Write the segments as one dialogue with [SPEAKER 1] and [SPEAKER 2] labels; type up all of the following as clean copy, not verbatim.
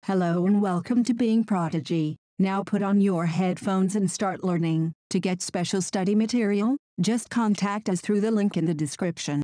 [SPEAKER 1] Hello and welcome to Being Prodigy. Now put on your headphones and start learning. To get special study material, just contact us through the link in the description.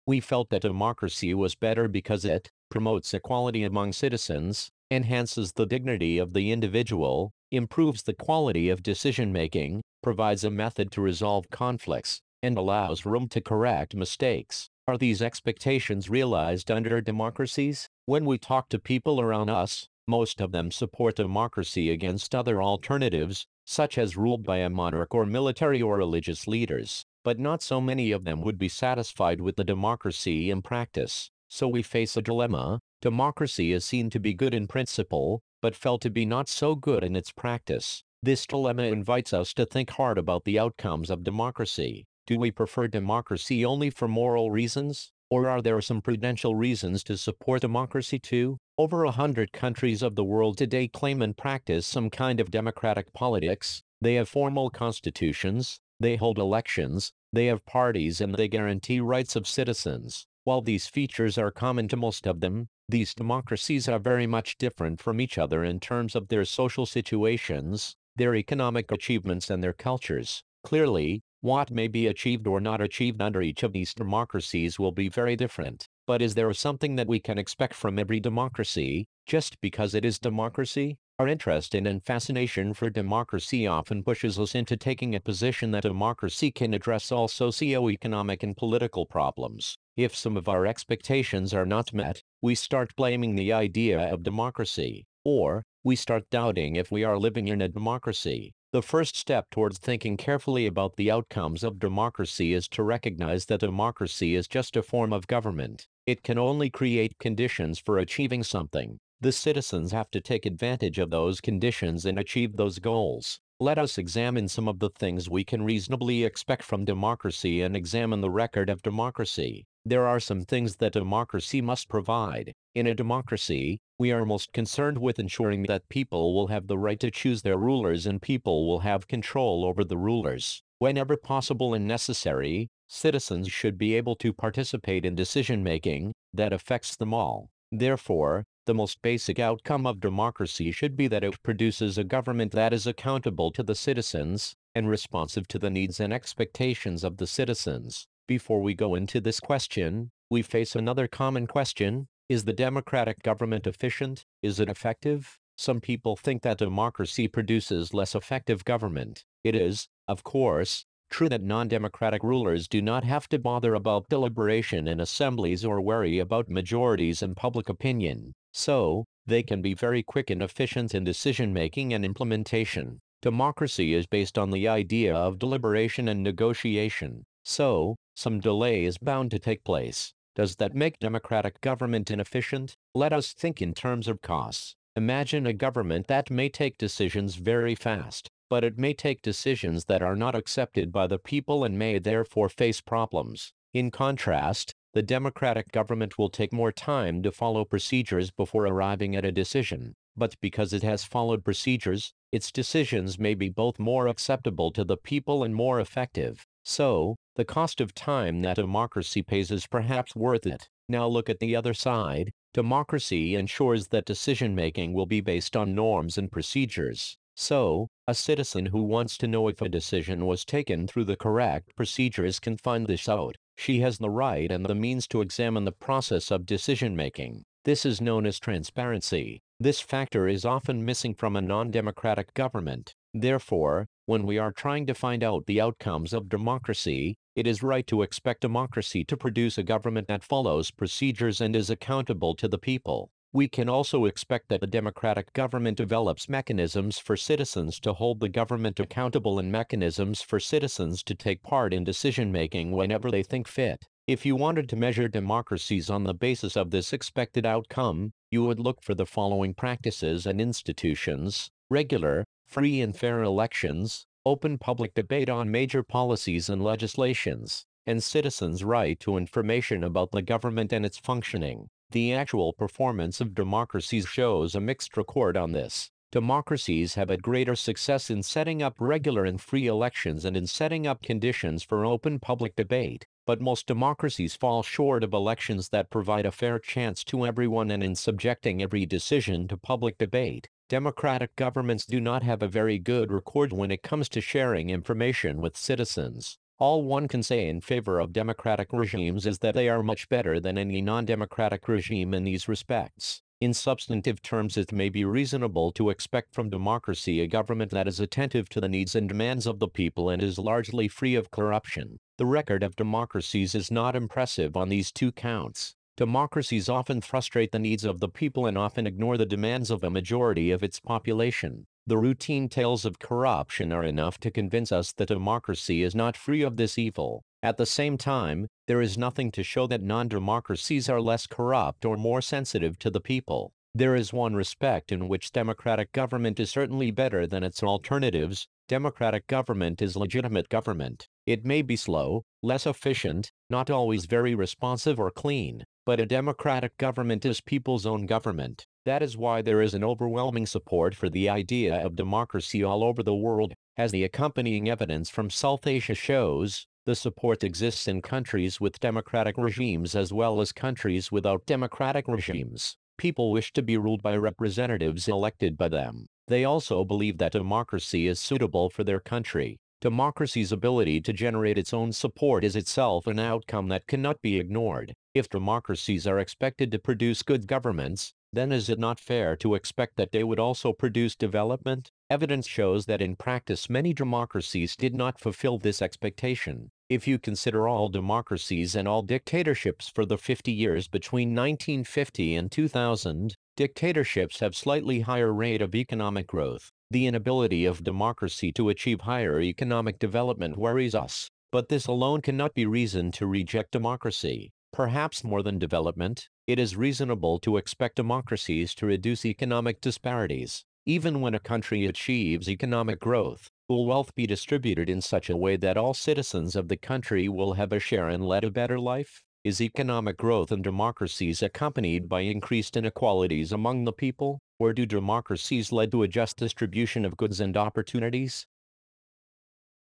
[SPEAKER 2] We felt that democracy was better because it promotes equality among citizens, enhances the dignity of the individual, improves the quality of decision-making, provides a method to resolve conflicts, and allows room to correct mistakes. Are these expectations realized under democracies? When we talk to people around us, most of them support democracy against other alternatives, such as ruled by a monarch or military or religious leaders. But not so many of them would be satisfied with the democracy in practice. So we face a dilemma. Democracy is seen to be good in principle, but felt to be not so good in its practice. This dilemma invites us to think hard about the outcomes of democracy. Do we prefer democracy only for moral reasons? Or are there some prudential reasons to support democracy too? Over 100 countries of the world today claim and practice some kind of democratic politics. They have formal constitutions, they hold elections, they have parties, and they guarantee rights of citizens. While these features are common to most of them, these democracies are very much different from each other in terms of their social situations, their economic achievements, and their cultures. Clearly, what may be achieved or not achieved under each of these democracies will be very different. But is there something that we can expect from every democracy, just because it is democracy? Our interest in and fascination for democracy often pushes us into taking a position that democracy can address all socio-economic and political problems. If some of our expectations are not met, we start blaming the idea of democracy, or we start doubting if we are living in a democracy. The first step towards thinking carefully about the outcomes of democracy is to recognize that democracy is just a form of government. It can only create conditions for achieving something. The citizens have to take advantage of those conditions and achieve those goals. Let us examine some of the things we can reasonably expect from democracy and examine the record of democracy. There are some things that democracy must provide. In a democracy, we are most concerned with ensuring that people will have the right to choose their rulers and people will have control over the rulers. Whenever possible and necessary, citizens should be able to participate in decision-making that affects them all. Therefore, the most basic outcome of democracy should be that it produces a government that is accountable to the citizens and responsive to the needs and expectations of the citizens. Before we go into this question, we face another common question. Is the democratic government efficient? Is it effective? Some people think that democracy produces less effective government. It is, of course, true that non-democratic rulers do not have to bother about deliberation in assemblies or worry about majorities and public opinion. So, they can be very quick and efficient in decision-making and implementation. Democracy is based on the idea of deliberation and negotiation. So, some delay is bound to take place. Does that make democratic government inefficient? Let us think in terms of costs. Imagine a government that may take decisions very fast, but it may take decisions that are not accepted by the people and may therefore face problems. In contrast, the democratic government will take more time to follow procedures before arriving at a decision, but because it has followed procedures, its decisions may be both more acceptable to the people and more effective. So, the cost of time that democracy pays is perhaps worth it. Now look at the other side. Democracy ensures that decision-making will be based on norms and procedures. So, a citizen who wants to know if a decision was taken through the correct procedures can find this out. She has the right and the means to examine the process of decision-making. This is known as transparency. This factor is often missing from a non-democratic government. Therefore, when we are trying to find out the outcomes of democracy, it is right to expect democracy to produce a government that follows procedures and is accountable to the people. We can also expect that the democratic government develops mechanisms for citizens to hold the government accountable and mechanisms for citizens to take part in decision-making whenever they think fit. If you wanted to measure democracies on the basis of this expected outcome, you would look for the following practices and institutions: regular, free and fair elections, open public debate on major policies and legislations, and citizens' right to information about the government and its functioning. The actual performance of democracies shows a mixed record on this. Democracies have had greater success in setting up regular and free elections and in setting up conditions for open public debate. but most democracies fall short of elections that provide a fair chance to everyone, and in subjecting every decision to public debate, democratic governments do not have a very good record when it comes to sharing information with citizens. All one can say in favor of democratic regimes is that they are much better than any non-democratic regime in these respects. In substantive terms, it may be reasonable to expect from democracy a government that is attentive to the needs and demands of the people and is largely free of corruption. The record of democracies is not impressive on these two counts. Democracies often frustrate the needs of the people and often ignore the demands of a majority of its population. The routine tales of corruption are enough to convince us that democracy is not free of this evil. At the same time, there is nothing to show that non-democracies are less corrupt or more sensitive to the people. There is one respect in which democratic government is certainly better than its alternatives. Democratic government is legitimate government. It may be slow, less efficient, not always very responsive or clean, but a democratic government is people's own government. That is why there is an overwhelming support for the idea of democracy all over the world. As the accompanying evidence from South Asia shows, the support exists in countries with democratic regimes as well as countries without democratic regimes. People wish to be ruled by representatives elected by them. They also believe that democracy is suitable for their country. Democracy's ability to generate its own support is itself an outcome that cannot be ignored. If democracies are expected to produce good governments, then is it not fair to expect that they would also produce development? Evidence shows that in practice many democracies did not fulfill this expectation. If you consider all democracies and all dictatorships for the 50 years between 1950 and 2000, dictatorships have slightly higher rate of economic growth. The inability of democracy to achieve higher economic development worries us, but this alone cannot be reason to reject democracy. Perhaps more than development, it is reasonable to expect democracies to reduce economic disparities. Even when a country achieves economic growth, will wealth be distributed in such a way that all citizens of the country will have a share and lead a better life? Is economic growth in democracies accompanied by increased inequalities among the people, or do democracies lead to a just distribution of goods and opportunities?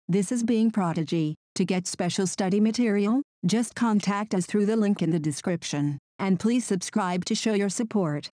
[SPEAKER 1] This is Being Prodigy. To get special study material, just contact us through the link in the description, and please subscribe to show your support.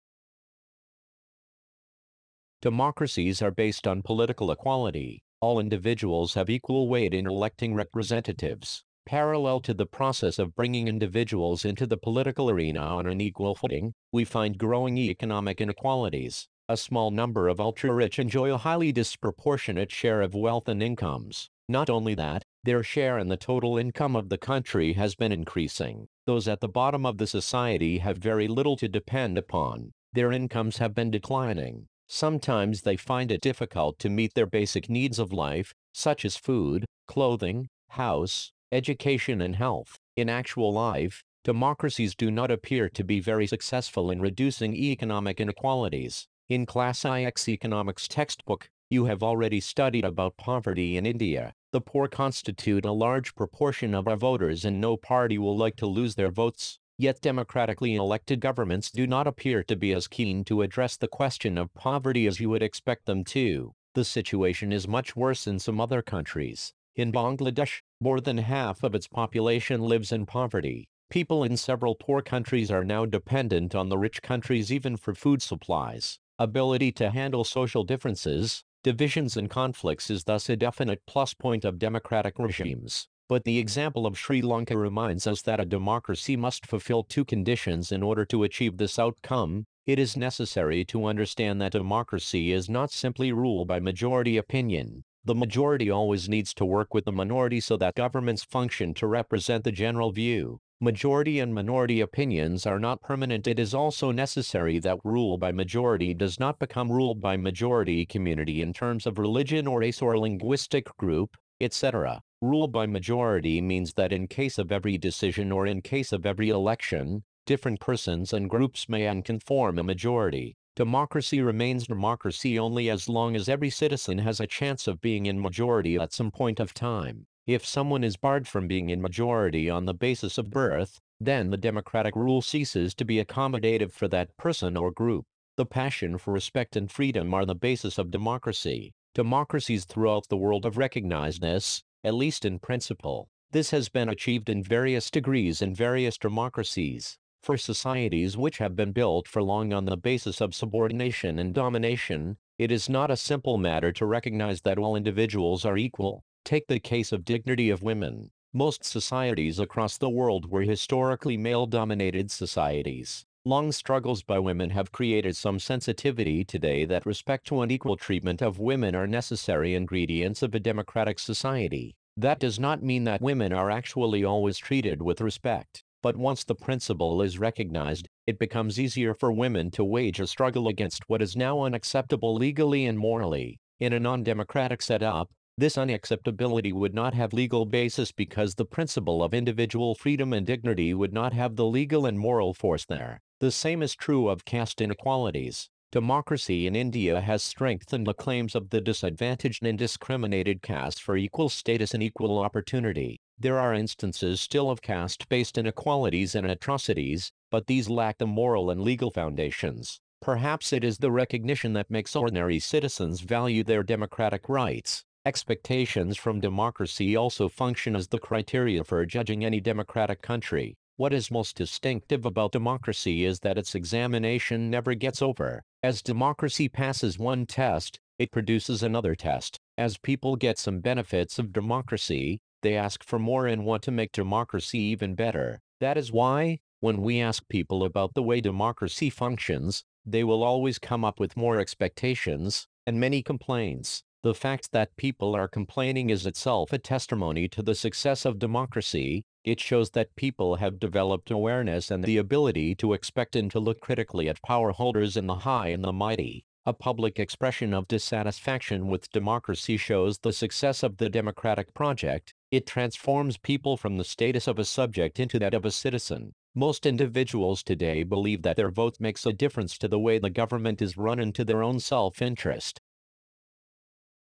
[SPEAKER 2] Democracies are based on political equality. All individuals have equal weight in electing representatives. Parallel to the process of bringing individuals into the political arena on an equal footing, we find growing economic inequalities. A small number of ultra-rich enjoy a highly disproportionate share of wealth and incomes. Not only that, their share in the total income of the country has been increasing. Those at the bottom of the society have very little to depend upon. Their incomes have been declining. Sometimes they find it difficult to meet their basic needs of life, such as food, clothing, house, education and health. In actual life, democracies do not appear to be very successful in reducing economic inequalities. In Class IX economics textbook, you have already studied about poverty in India. The poor constitute a large proportion of our voters and no party will like to lose their votes. Yet democratically elected governments do not appear to be as keen to address the question of poverty as you would expect them to. The situation is much worse in some other countries. In Bangladesh, more than half of its population lives in poverty. People in several poor countries are now dependent on the rich countries even for food supplies. Ability to handle social differences, divisions and conflicts is thus a definite plus point of democratic regimes. But the example of Sri Lanka reminds us that a democracy must fulfill two conditions in order to achieve this outcome. It is necessary to understand that democracy is not simply rule by majority opinion. The majority always needs to work with the minority so that governments function to represent the general view. Majority and minority opinions are not permanent. It is also necessary that rule by majority does not become ruled by majority community in terms of religion or race or linguistic group, etc. Rule by majority means that in case of every decision or in case of every election, different persons and groups may and can form a majority. Democracy remains democracy only as long as every citizen has a chance of being in majority at some point of time. If someone is barred from being in majority on the basis of birth, then the democratic rule ceases to be accommodative for that person or group. The passion for respect and freedom are the basis of democracy. Democracies throughout the world have recognized this, at least in principle. This has been achieved in various degrees in various democracies. For societies which have been built for long on the basis of subordination and domination, it is not a simple matter to recognize that all individuals are equal. Take the case of dignity of women. Most societies across the world were historically male-dominated societies. Long struggles by women have created some sensitivity today that respect and equal treatment of women are necessary ingredients of a democratic society. That does not mean that women are actually always treated with respect, but once the principle is recognized, it becomes easier for women to wage a struggle against what is now unacceptable legally and morally. In a non-democratic setup, this unacceptability would not have legal basis because the principle of individual freedom and dignity would not have the legal and moral force there. The same is true of caste inequalities. Democracy in India has strengthened the claims of the disadvantaged and discriminated caste for equal status and equal opportunity. There are instances still of caste-based inequalities and atrocities, but these lack the moral and legal foundations. Perhaps it is the recognition that makes ordinary citizens value their democratic rights. Expectations from democracy also function as the criteria for judging any democratic country. What is most distinctive about democracy is that its examination never gets over. As democracy passes one test, it produces another test. As people get some benefits of democracy, they ask for more and want to make democracy even better. That is why, when we ask people about the way democracy functions, they will always come up with more expectations and many complaints. The fact that people are complaining is itself a testimony to the success of democracy. It shows that people have developed awareness and the ability to expect and to look critically at power holders and the high and the mighty. A public expression of dissatisfaction with democracy shows the success of the democratic project. It transforms people from the status of a subject into that of a citizen. Most individuals today believe that their vote makes a difference to the way the government is run and to their own self-interest.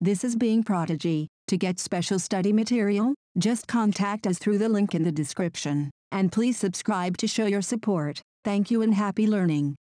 [SPEAKER 1] This is Being Prodigy. To get special study material, just contact us through the link in the description. And please subscribe to show your support. Thank you and happy learning.